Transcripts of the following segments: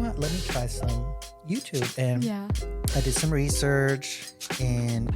not? Let me try some YouTube. And Yeah. I did some research and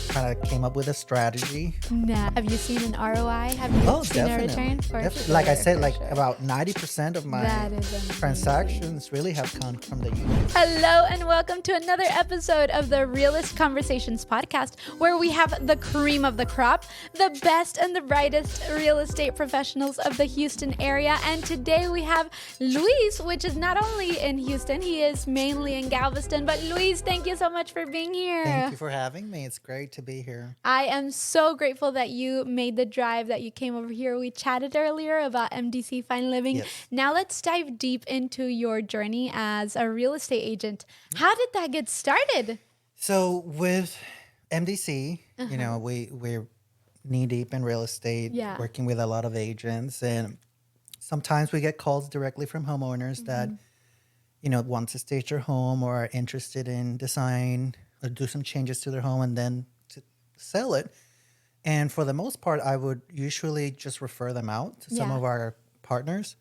kind of came up with a strategy. Nah. Have you seen an ROI? Have you seen a return? Like I said, For sure. about 90% of my That is amazing. transactions really have come from the YouTube. Hello and welcome to another episode of the Realist Conversations podcast, where we have the cream of the crop, the best and the brightest real estate professionals of the Houston area. And today we have Luis, which is not only in Houston, he is mainly in Galveston. But Luis, thank you so much for being here. Thank you for having me. It's great to be here. I am so grateful that you made the drive, that you came over here. We chatted earlier about MDC Fine Living. Yes. Now let's dive deep into your journey as a real estate agent. How did that get started? So with MDC, we're knee deep in real estate, Yeah. working with a lot of agents. And sometimes we get calls directly from homeowners that, want to stage their home or are interested in design or do some changes to their home and then to sell it. And for the most part, I would usually just refer them out to some Yeah. of our partners.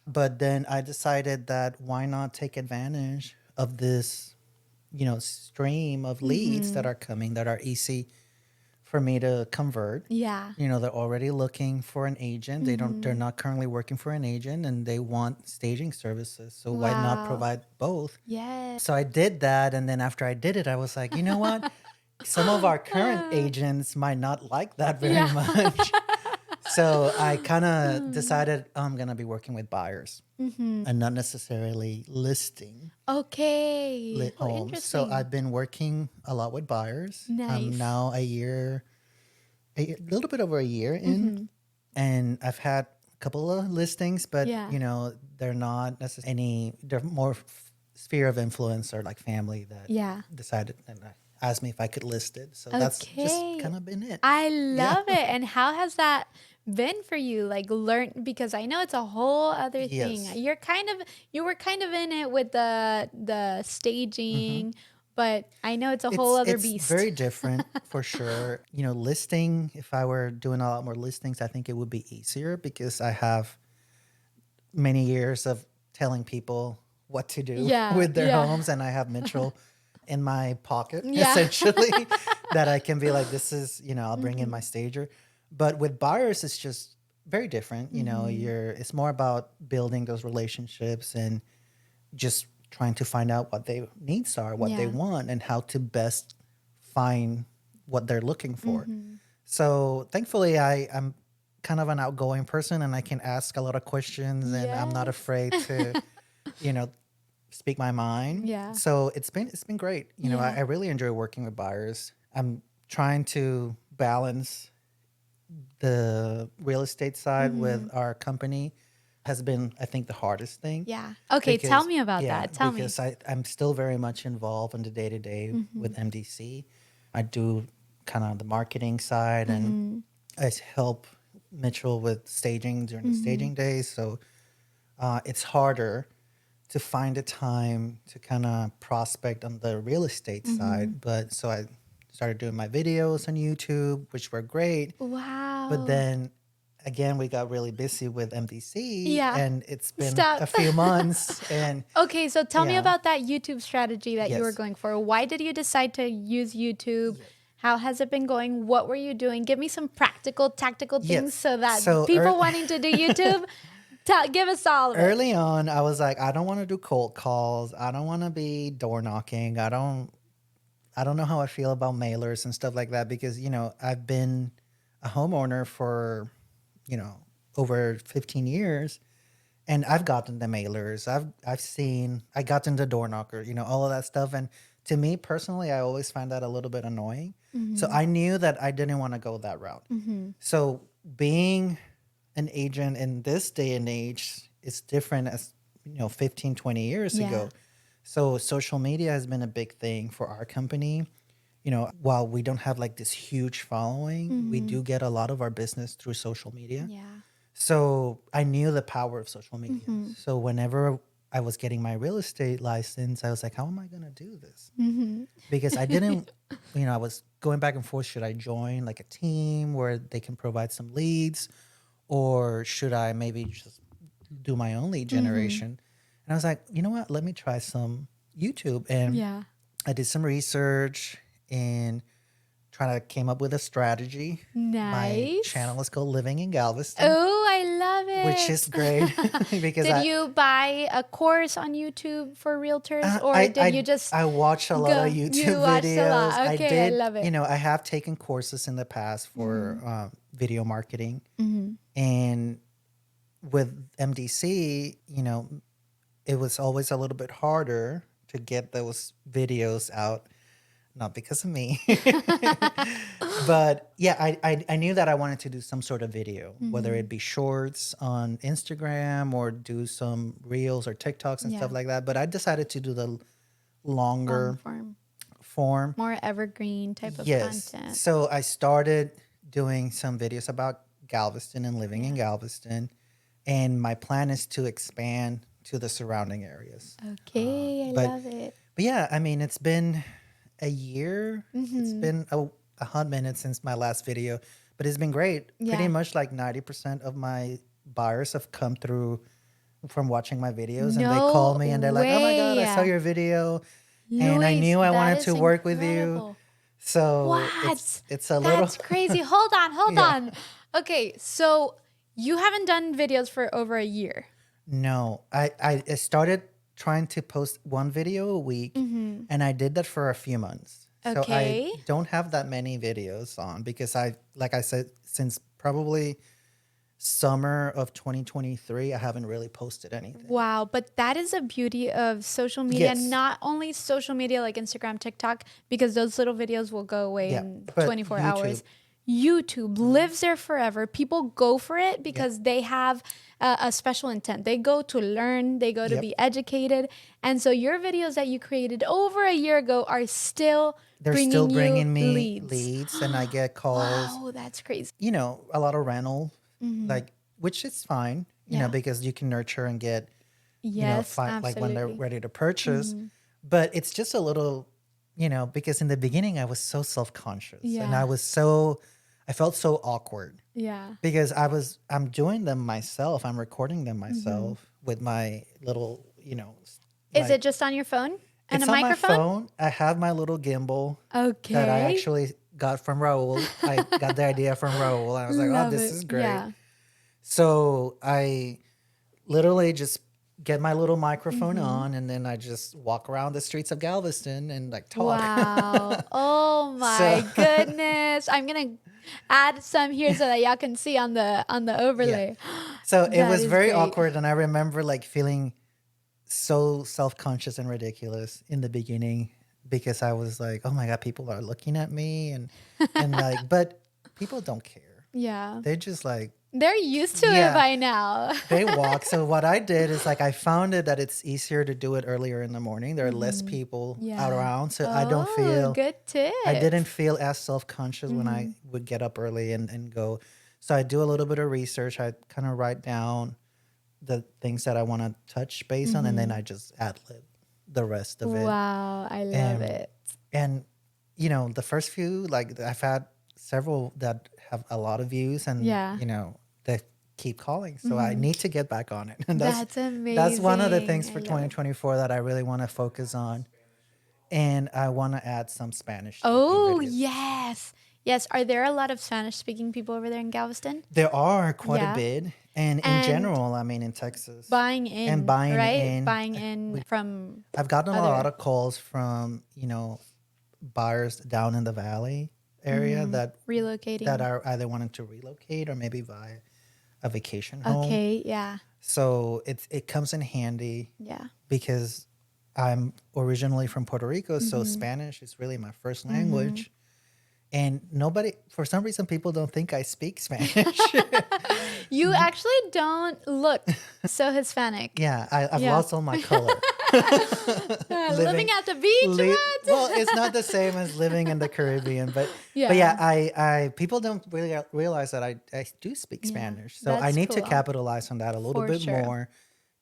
But then I decided that why not take advantage of this, stream of leads that are coming that are easy for me to convert. Yeah. They're already looking for an agent. They're not currently working for an agent and they want staging services. So why not Wow. provide both? Yes. So I did that. And then after I did it, I was like, you know what? Some of our current agents might not like that very Yeah. much. So I kind of decided I'm going to be working with buyers and not necessarily listing Okay. lit Oh, homes. So interesting. I've been working a lot with buyers. Nice. I'm now a little bit over a year in, and I've had a couple of listings, but Yeah. they're not necessarily they're more sphere of influence or like family that Yeah. decided and asked me if I could list it. So that's just Okay. kind of been it. I love it. And how has that been for you? Like learn, because I know it's a whole other thing. Yes. You were kind of in it with the staging, but I know it's a whole other It's beast. very different for sure. Listing, if I were doing a lot more listings, I think it would be easier because I have many years of telling people what to do Yeah, with their yeah. homes. And I have Mitchell in my pocket, Yeah. essentially, that I can be like, this is, I'll bring in my stager. But with buyers, it's just very different. It's more about building those relationships and just trying to find out what their needs are, what they Yeah. want, and how to best find what they're looking for. So thankfully, I'm kind of an outgoing person and I can ask a lot of questions and I'm not Yes. afraid to, you know, speak my mind. Yeah. So it's been great. I Yeah. really enjoy working with buyers. I'm trying to balance the real estate side with our company has been, I think, the hardest thing. Yeah. Okay, tell me about Yeah, that. Tell me. because I'm still very much involved in the day to day with MDC. I do kind of the marketing side and I help Mitchell with staging during the staging days. So it's harder to find a time to kind of prospect on the real estate side. But so I started doing my videos on YouTube, which were great. Wow. But then again, we got really busy with MDC Yeah. and it's been Stop. a few months. And Okay, so tell me Yeah. about that YouTube strategy that you were Yes. going for. Why did you decide to use YouTube? How has it been going? What were you doing? Give me some practical, tactical things Yes. so that So people wanting to do YouTube, give us all of it. early on, I was like, I don't want to do cold calls. I don't want to be door knocking. I don't know how I feel about mailers and stuff like that because, I've been a homeowner for, over 15 years and I've gotten the mailers. I got into door knocker, all of that stuff. And to me personally, I always find that a little bit annoying. So I knew that I didn't want to go that route. So being an agent in this day and age is different as, 15, 20 years Yeah. ago. So social media has been a big thing for our company. While we don't have like this huge following, we do get a lot of our business through social media. Yeah. So I knew the power of social media. So whenever I was getting my real estate license, I was like, how am I going to do this? Because I didn't, I was going back and forth. Should I join like a team where they can provide some leads or should I maybe just do my own lead generation? And I was like, you know what? Let me try some YouTube. And Yeah. I did some research and trying to came up with a strategy. My Nice. channel is called Living in Galveston, Oh, I which love is great it. because Did you buy a course on YouTube for realtors, uh, or I did you I just I watch a lot of you YouTube watched a videos. lot? I Okay, I did, love it. I have taken courses in the past for video marketing, Hmm. and with MDC, it was always a little bit harder to get those videos out. Not because of me, but yeah, I knew that I wanted to do some sort of video, whether Hmm. it be shorts on Instagram or do some reels or TikToks and Yeah, stuff like that. But I decided to do the long longer form, form. more evergreen type of Yes. content. So I started doing some videos about Galveston and living in Yeah. Galveston. And my plan is to expand to the surrounding areas. Okay, I But love it. but yeah, I mean, it's been a year. It's Hmm. been a hot minute since my last video, but it's been great. Pretty Yeah. much like 90% of my buyers have come through from watching my videos, and they call No me and they're like, "Oh my god, I saw way. your video and I Luis, knew I that wanted to is work with you." incredible. So What? it's a little That's crazy. Hold on, hold yeah. on. Okay, so you haven't done videos for over a year. No, I started trying to post one video a week, Mm-hmm. and I did that for a few months. So I Okay. don't have that many videos on because like I said, since probably summer of 2023, I haven't really posted anything. Wow, but that is a beauty of social media. Yes. Not only social media like Instagram, TikTok, because those little videos will go away Yeah. in But 24 YouTube. hours. YouTube lives there forever. People go for it Yep. because they have a special intent. They go to learn, they go to Yep. be educated. And so your videos that you created over a year ago are still They're still bringing you bringing me leads. leads and I get calls, Wow, that's crazy. a lot of rental, Hmm. like, which is fine, Yeah. because you can nurture and get, Yes, find like when they're absolutely. ready to purchase. Hmm. But it's just a little, because in the beginning I was so self-conscious and Yeah. I felt so awkward Yeah. because I'm doing them myself. I'm recording them Hmm. myself with my little, Is like it just on your phone and a it's on my microphone? phone. I have my little gimbal that I Okay. actually got from Raul. I got the idea from Raul. I was like, oh, Love this it. is great. Yeah. So I literally just get my little microphone Hmm. on and then I just walk around the streets of Galveston and like talk. Wow. Oh So my goodness. I'm gonna add some here so that y'all can see on the yeah. overlay. So it That was is very great. awkward and I remember like feeling so self-conscious and ridiculous in the beginning because I was like, oh my God, people are looking at me and like, but people don't care. Yeah. They're just like, They're used to it yeah, by now. they walk. So what I did is like I found it that it's easier to do it earlier in the morning. There are less Hmm. people out Yeah. around. So Oh, good I tip. didn't feel as self-conscious when I Hmm. would get up early and go. So I do a little bit of research. I kind of write down the things that I want to touch base on, and then Hmm. I just ad lib the rest of it. Wow, I love And it. and the first few, like I've had several that have a lot of views, and Yeah. they keep calling. So I Hmm. need to get back on it, and That's that's one of the amazing. things I for love it. 2024 that I really want to focus on, and I want to add some Spanish speaking Oh, videos. yes. Yes. Are there a lot of Spanish speaking people over there in Galveston? There are quite a Yeah. bit, and in And general, I mean, in Texas, buying and in, buying right? in. Buying in from I've gotten a lot other of calls from, buyers down in the valley area that relocating. are either wanting to relocate or maybe buy a vacation home. Okay. Yeah. So it comes in handy Yeah. because I'm originally from Puerto Rico, so Mm-hmm. Spanish is really my first Mm-hmm. language. And nobody, for some reason, people don't think I speak Spanish. You actually don't look so Hispanic. Yeah, I've Yeah. lost all my color. Living living at the beach, well, what? it's not the same as living in the Caribbean, but yeah, Yeah. I people don't really realize that I do speak Yeah. Spanish, so I That's need to cool. capitalize on that a little For bit sure. more,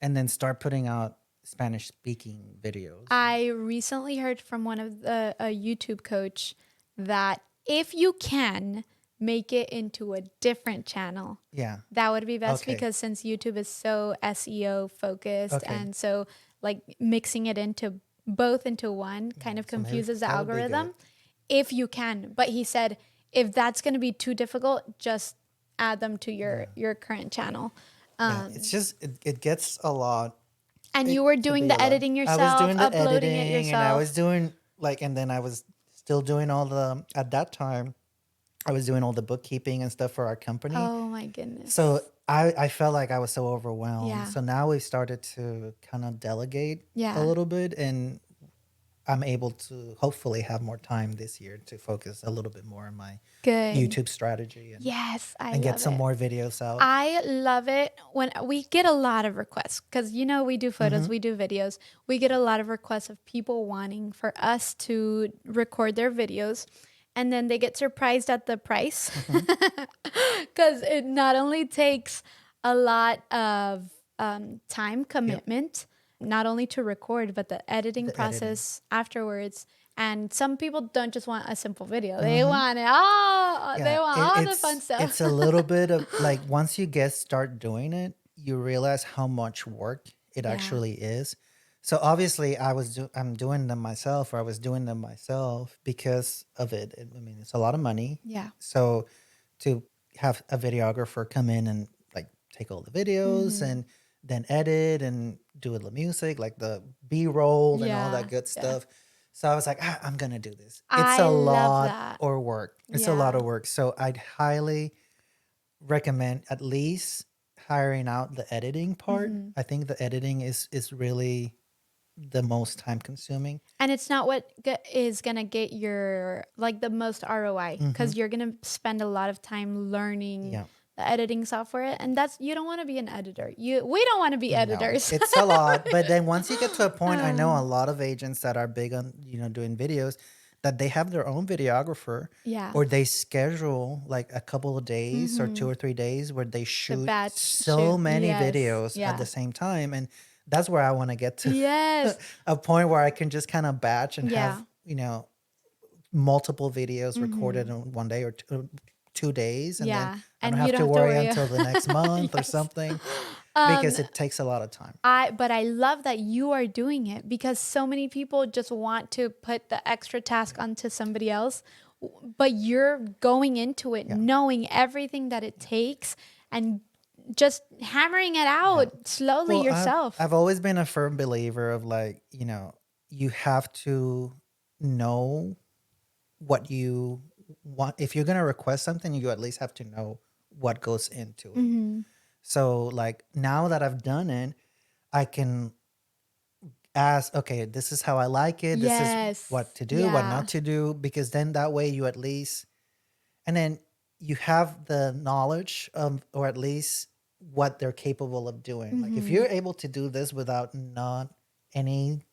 and then start putting out Spanish speaking videos. I recently heard from one of a YouTube coach that if you can make it into a different channel. Yeah. That would be best Okay. because since YouTube is so SEO focused Okay. and so like mixing it into both into one kind Yeah. of So maybe confuses the that would be good. algorithm if you can. But he said if that's going to be too difficult, just add them to Yeah. your current channel. Yeah. It's just it gets a lot. And It you were to doing be a the lot. editing I was yourself, doing the uploading it editing, and I was yourself. doing like, and then I was still doing all the at that time. I was doing all the bookkeeping and stuff for our company. Oh my So goodness. I felt like I was so overwhelmed. Yeah. So now we've started to kind of delegate a Yeah. little bit, and I'm able to hopefully have more time this year to focus a little bit more on my Good. YouTube strategy Yes, I and get love some it. more videos out. I love it when we get a lot of requests because we do photos, Mm-hmm. we do videos. We get a lot of requests of people wanting for us to record their videos, and then they get surprised at the price Mm-hmm. because it not only takes a lot of time Yep. commitment, not only to record, but the editing The editing. process afterwards. And some people don't just want a simple video; they Mm-hmm. want it all. They Yeah, want all the fun stuff. it's a little bit of like once you start doing it, you realize how much work it Yeah. actually is. So obviously, I'm doing them myself, or I was doing them myself because of it. I mean, it's a lot of money. Yeah. So to have a videographer come in and like take all the videos Mhm. and then edit and do the music, like the B-roll and all that Yeah. good Yeah. stuff. So I was like, I'm gonna do this. It's I a love lot that. or work. It's a lot Yeah. of work. So I'd highly recommend at least hiring out the editing part. Mhm. I think the editing is really the most time consuming. And it's not what is going to get your like the most ROI Hmm. cuz you're going to spend a lot of time learning Yeah. the editing software and that's you don't want to be an editor. We don't want to be No, editors. it's a lot. But then once you get to a point, I know a Um, lot of agents that are big on, doing videos that they have their own videographer yeah. or they schedule like a couple of days or two Mhm. or 3 days where they The shoot batch so shoot. many Yes. videos at the Yeah. same time. And that's where I want to get to Yes. a point where I can just kind of batch and have, Yeah. multiple videos recorded Mhm. in one day or 2 days. And then Yeah. I don't And you have don't to have to worry worry. until the next month or Yes. something Um because it takes a lot of time. but I love that you are doing it because so many people just want to put the extra task onto somebody else, but you're going into it Yeah. knowing everything that it takes and just hammering it Yeah. out slowly Well, yourself. I've always been a firm believer of like, you have to know what you want. If you're gonna request something, you at least have to know what goes into it. Hmm. So like now that I've done it, I can ask, okay, this is how I like it. This is what Yes. to do, what Yeah. not to do, because then that way you at least and then you have the knowledge of or at least what they're capable of doing. Like if Hmm. you're able to do this without not any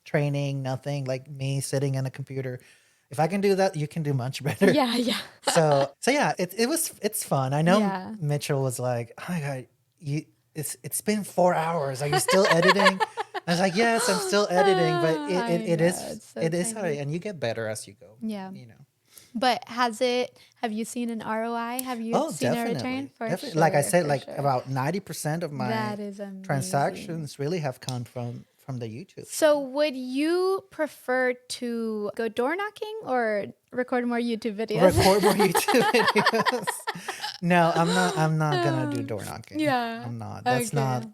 training, nothing like me sitting in a computer, if I can do that, you can do much better. Yeah. Yeah. So yeah, it's fun. I know Yeah. Mitchell was like, "Oh my god, you it's been 4 hours. Are you still editing?" I was like, "Yes, I'm still editing, but it it, I it know. is It's so it is hard, funny. and you get better as you go. Yeah. You know." But have you seen an ROI? Have you Oh, seen a return? definitely, For definitely. Like I sure, said, for like sure. about 90% of my That is amazing. transactions really have come from the YouTube. So, would you prefer to go door knocking or record more YouTube videos? Record more YouTube videos. No, I'm not gonna do door knocking. Yeah. I'm not. Okay. That's not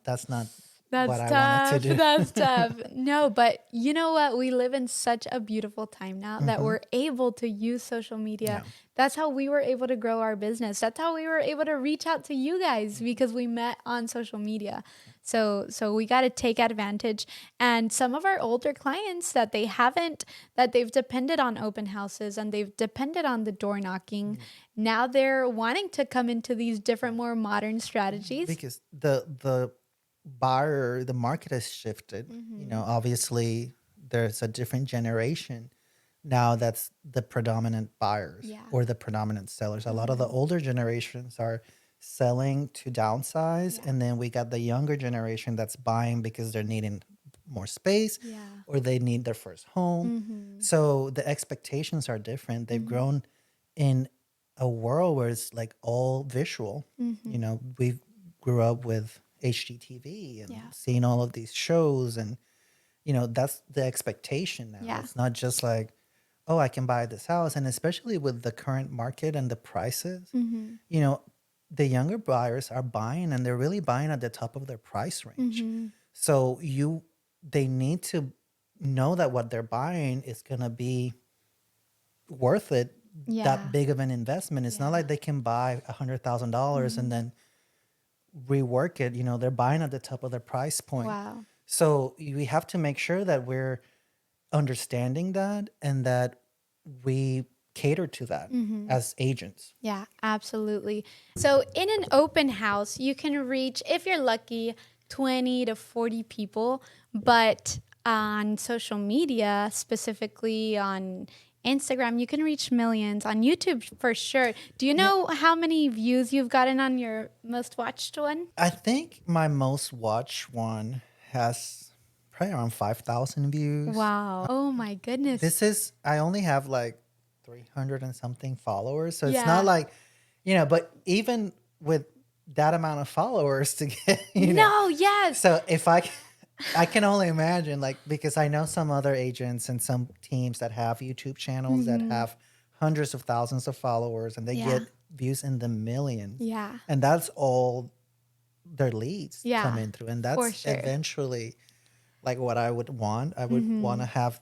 what That's I wanted to tough. do. That's tough. No, but you know what? We live in such a beautiful time now that Hmm. we're able to use social media. Yeah. That's how we were able to grow our business. That's how we were able to reach out to you guys Mhm. because we met on social media. So we got to take advantage. And some of our older clients that they've depended on open houses and they've depended on the door knocking. Yeah. Now they're wanting to come into these different, more modern strategies. Because the market has shifted. Hmm. Obviously there's a different generation now that's the predominant buyers Yeah. or the predominant sellers. A lot of the Hmm. older generations are selling to downsize, Yeah. and then we got the younger generation that's buying because they're needing more space Yeah. or they need their first home. Hmm. So the expectations are different. They've Hmm. grown in a world where it's like all visual. You Mm-hmm. know, we grew up with HGTV and Yeah. seeing all of these shows, and you know, that's the expectation now. Yeah. It's not just like, oh, I can buy this house. And especially with the current market and the prices, Mm-hmm. you know, the younger buyers are buying and they're really buying at the top of their price range. Mm-hmm. So they need to know that what they're buying is going to be worth it, that Yeah. big of an investment. It's not Yeah. like they can buy $100,000 and Mm-hmm. then rework it. You know, they're buying at the top of their price point. Wow. So we have to make sure that we're understanding that and that we cater to that Mm-hmm. as agents. Yeah, absolutely. So, in an open house, you can reach, if you're lucky, 20 to 40 people. But on social media, specifically on Instagram, you can reach millions. On YouTube, for sure. Do you Yeah, know how many views you've gotten on your most watched one? I think my most watched one has probably around 5,000 views. Wow. Oh my goodness. I only have like 300 and something followers. So it's not Yeah. like, you know, but even with that amount of followers to get, you know, No, yes. so I can only imagine, like, because I know some other agents and some teams that have YouTube channels that Mm-hmm. have hundreds of thousands of followers and they Yeah. get views in the millions. Yeah. And that's all their leads come Yeah. in through. And For that's sure. eventually like what I would want. I would want Mm-hmm. to have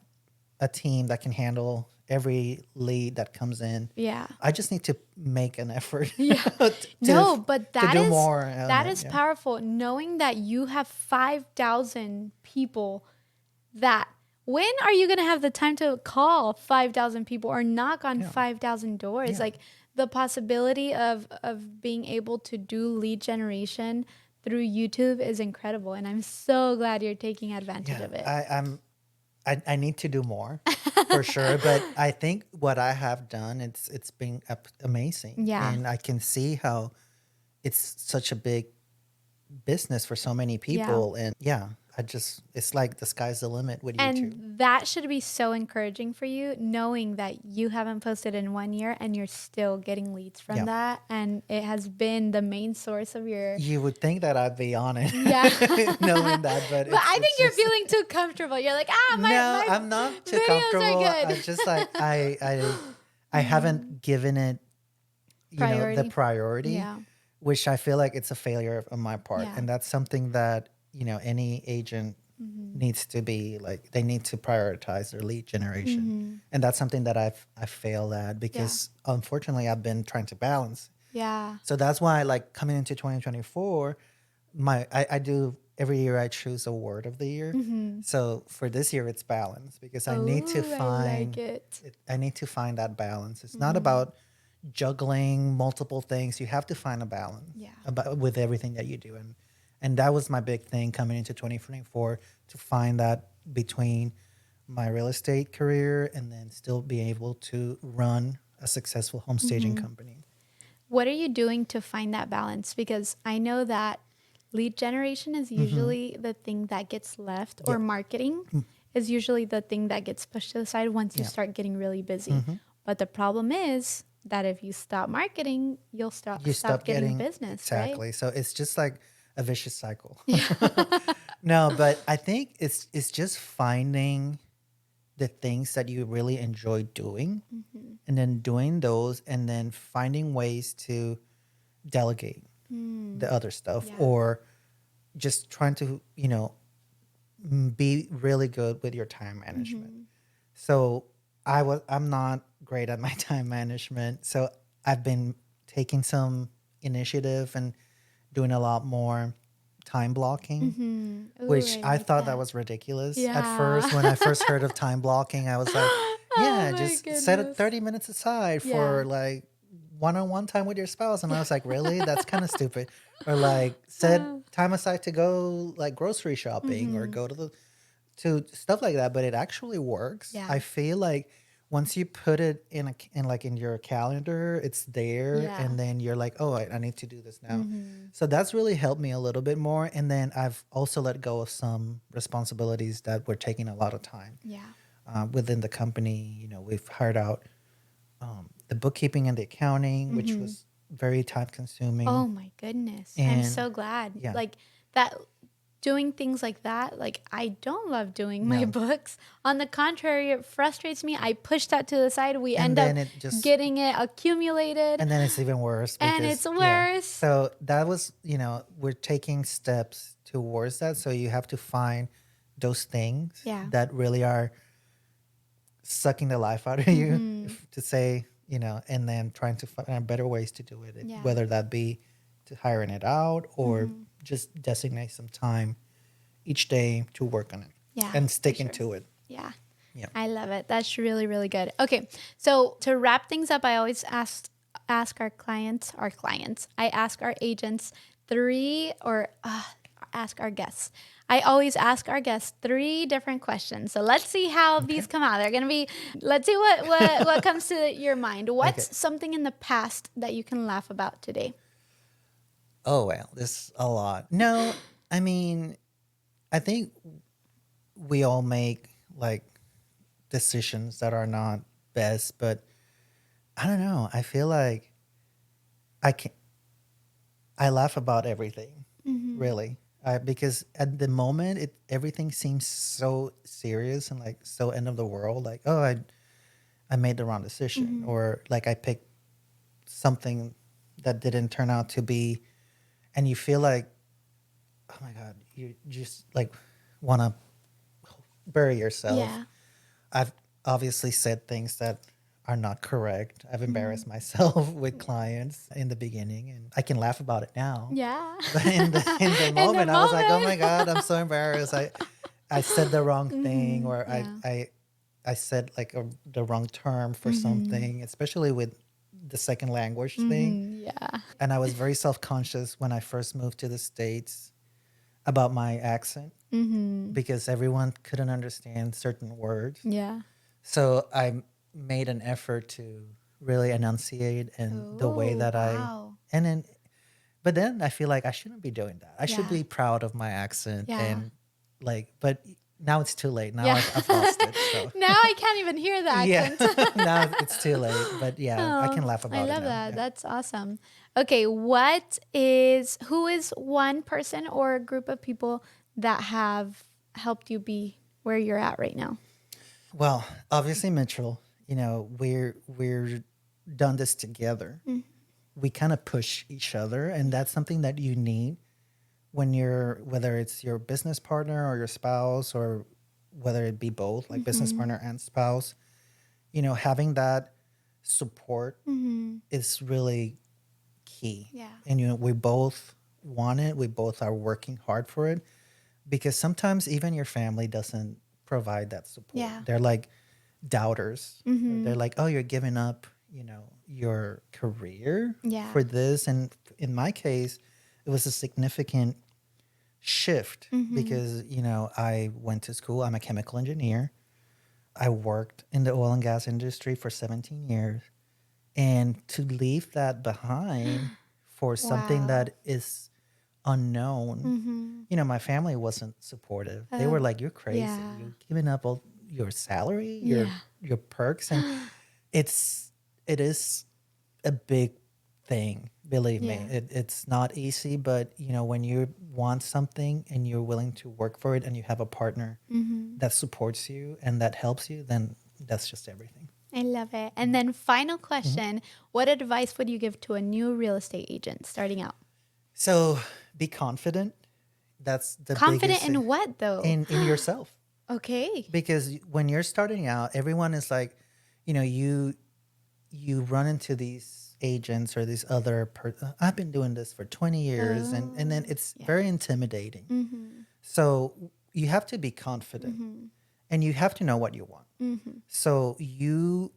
a team that can handle every lead that comes in. Yeah. I just need to make an effort Yeah. to No, but to that do is more on that it. is Yeah. powerful knowing that you have 5,000 people that when are you going to have the time to call 5,000 people or knock on Yeah. 5,000 doors? Yeah. Like the possibility of being able to do lead generation through YouTube is incredible and I'm so glad you're taking advantage Yeah. of it. I need to do more for sure. But I think what I have done, it's been amazing. Yeah. And I can see how it's such a big business for so many Yeah. people. And yeah, it's like the sky's the limit with YouTube. And that should be so encouraging for you, knowing that you haven't posted in 1 year and you're still getting leads from Yeah. that. And it has been the main source of your. You would think that I'd be on it, Yeah. knowing that, but But I think it's you're just feeling too comfortable. You're like, no. my I'm not too videos comfortable. are I good. just like I haven't given it, you know, the Priority. priority, Yeah. which I feel like it's a failure on my part, Yeah. and that's something that you know any agent needs to be like. They need to prioritize their lead generation, and that's something that I failed at because unfortunately I've been trying to balance. Yeah. So that's why, like coming into 2024, I do every year I choose a word of the year. So for this year, it's balance because I need to Oh, I like find it. I need to find that balance. It's not about juggling multiple things. You have to find a balance Yeah. about with everything that you do, and that was my big thing coming into 2024 to find that between my real estate career and then still being able to run a successful home staging company. What are you doing to find that balance? Because I know that lead generation is usually the thing that gets left, or Yep. marketing is usually the thing that gets pushed to the side once you Yeah. start getting really busy. But the problem is that if you stop marketing, you'll You stop stop getting getting business, right? exactly. So it's just like a vicious cycle. Yeah. No, but I think it's just finding the things that you really enjoy doing and then doing those and then finding ways to delegate the other stuff Yeah. or just trying to, you know, be really good with your time management. So I'm not great at my time management. So I've been taking some initiative and doing a lot more time blocking, Ooh, which I I like thought that that. was ridiculous at Yeah. first. When I first heard of time blocking, I was like, yeah, Oh my just set it goodness. 30 minutes aside Yeah. for like one-on-one time with your spouse. And I was like, really? That's kind of stupid. Or like set time aside to go like grocery shopping or go to stuff like that. But it actually works. Yeah. I feel like once you put it in your calendar, it's there, Yeah. and then you're like, oh, I need to do this now. So that's really helped me a little bit more. And then I've also let go of some responsibilities that were taking a lot of time Yeah. within the company. You know, we've hired out the bookkeeping and the accounting, which Mm-hmm. was very time consuming. Oh my goodness. I'm And so glad. yeah, Like that doing things like that, like I don't love doing my no. books. On the contrary, it frustrates me. I push that to the side. We And end up then it just, getting it accumulated and then it's even worse and because, it's yeah. worse. So that was, we're taking steps towards that. So you have to find those things Yeah. that really are sucking the life out of you, Mm-hmm. to say, and then trying to find better ways to do it, Yeah. whether that be to hiring it out or Mm-hmm. just designate some time each day to work on it Yeah, and for sticking sure. to it. Yeah. Yeah. I love it. That's really, really good. Okay. So to wrap things up, I always ask I ask our agents three or ask our guests. I always ask our guests three different questions. So let's see how Okay. these come out. They're gonna be. Let's see what comes to your mind. Okay. What's something in the past that you can laugh about today? Oh, well, this a lot. No, I mean, I think we all make like decisions that are not best, but I don't know. I feel like I can I laugh about everything, Mm-hmm. really. Because at the moment, everything seems so serious and like so end of the world. Like, oh, I made the wrong decision, Mm-hmm. or like I picked something that didn't turn out to be, and you feel like, oh my god, you just like want to bury yourself. Yeah. I've obviously said things that are not correct. I've Mm-hmm. embarrassed myself with Yeah. clients in the beginning, and I can laugh about it now. Yeah. But in the In the moment, I was like, "Oh my god, I'm moment. so embarrassed. I said the wrong thing, Mm-hmm. or Yeah. I said like the wrong term for Mm-hmm. something, especially with the second language thing." Mm-hmm. Yeah. And I was very self conscious when I first moved to the States about my accent, Mm-hmm. because everyone couldn't understand certain words. Yeah. So I made an effort to really enunciate and the way Oh, that wow. and then, but then I feel like I shouldn't be doing that. I should Yeah. be proud of my accent Yeah. and like, but now it's too late. Now Yeah. I've lost it. So Now I can't even hear the yeah, accent. now it's too late. But yeah, I can Oh, laugh I about it love now. that. Yeah. That's awesome. Okay, who is one person or a group of people that have helped you be where you're at right now? Well, obviously Mitchell, we're done this together. Mm. We kind of push each other, and Yeah. that's something that you need when whether it's your business partner or your spouse, or whether it be both, like business Mm-hmm. partner and spouse, having that support Mm-hmm. is really key. Yeah. And we both want it. We both are working hard for it, because sometimes even your family doesn't provide that support. Yeah. They're like doubters. Mm-hmm. They're like, "Oh, you're giving up, your career Yeah. for this." And in my case, it was a significant shift Mm-hmm. because, I went to school. I'm a chemical engineer. I worked in the oil and gas industry for 17 years. And to leave that behind for something Wow. that is unknown, Mm-hmm. my family wasn't supportive. They were Oh, like, "You're crazy. yeah. You're giving up all your salary, Yeah. your perks." And it is a big thing. Believe me, Yeah. it's not easy, but when you want something and you're willing to work for it, and you have a partner Mm-hmm. that supports you and that helps you, then that's just everything. I love it. And then, final Mhm. question: what advice would you give to a new real estate agent starting out? So be confident. That's the Confident biggest in what, though? in yourself, Okay. because when you're starting out, everyone is like, you run into these agents or these other I've been doing this for 20 years, and then Oh, it's yeah. very intimidating. Mm-hmm. So you have to be confident, Mm-hmm. and you have to know what you want. Mm-hmm. So you,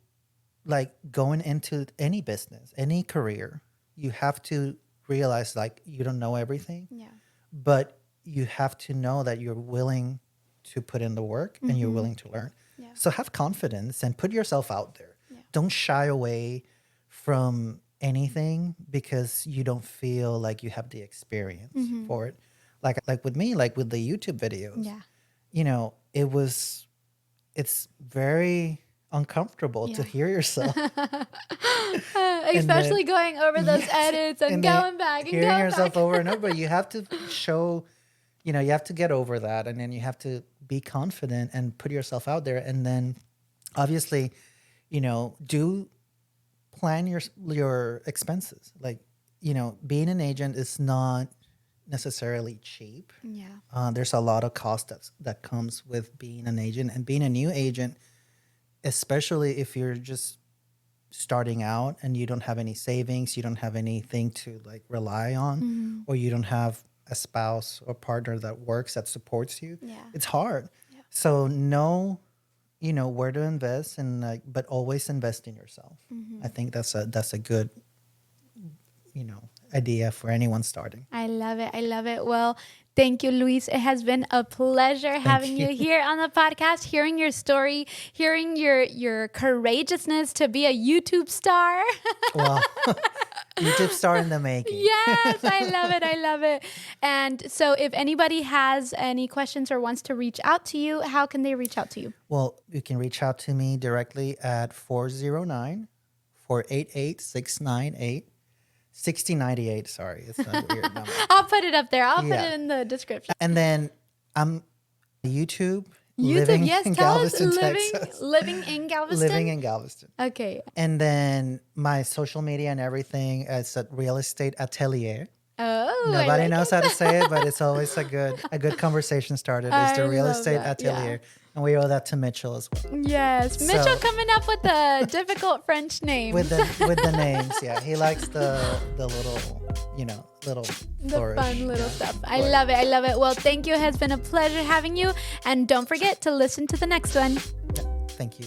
like, going into any business, any career, you have to realize like you don't know everything, Yeah. but you have to know that you're willing to put in the work and you're Mm-hmm. willing to learn. Yeah. So have confidence and put yourself out there. Yeah. Don't shy away from anything because you don't feel like you have the experience Mm-hmm. for it. Like with me, like with the YouTube videos, Yeah. it was it's very uncomfortable to Yeah. hear yourself. Especially going over those Yes, edits and and then going back and hearing going yourself back. over and over. You have to show, you have to get over that, and then you have to be confident and put yourself out there, and then obviously, do plan your expenses. Like, being an agent is not necessarily cheap. Yeah. There's a lot of cost that comes with being an agent, and being a new agent, especially if you're just starting out and you don't have any savings, you don't have anything to like rely on, Mm-hmm. or you don't have a spouse or partner that works that supports you. Yeah. It's hard. Yeah. So know, where to invest, and like, but always invest in yourself. Mm-hmm. I think that's a good, idea for anyone starting. I love it. I love it. Well, thank you, Luis. It has been a pleasure having Thank you. you here on the podcast, hearing your story, hearing your courageousness to be a YouTube star. Well, YouTube star in the making. Yes, I love it. I love it. And so if anybody has any questions or wants to reach out to you, how can they reach out to you? Well, you can reach out to me directly at 409-488-698. 6098, sorry. It's a weird number. I'll put it up there. I'll put Yeah. it in the description. And then I'm YouTube, YouTube, living yes, in tell us Galveston, Texas. living in Galveston. Living in Galveston. Okay. And then my social media and everything is at Real Estate Atelier. Oh, I Nobody like knows it. how to say it, but it's always a good conversation started. It's I the Real love Estate that, yeah. Atelier. And we owe that to Mitchell as well. Yes, Mitchell So- coming up with the difficult French names. With the names, yeah. He likes the little, little the flourish. fun little Yeah. stuff. I love it. I love it. Well, thank you. It has been a pleasure having you. And don't forget to listen to the next one. Thank you.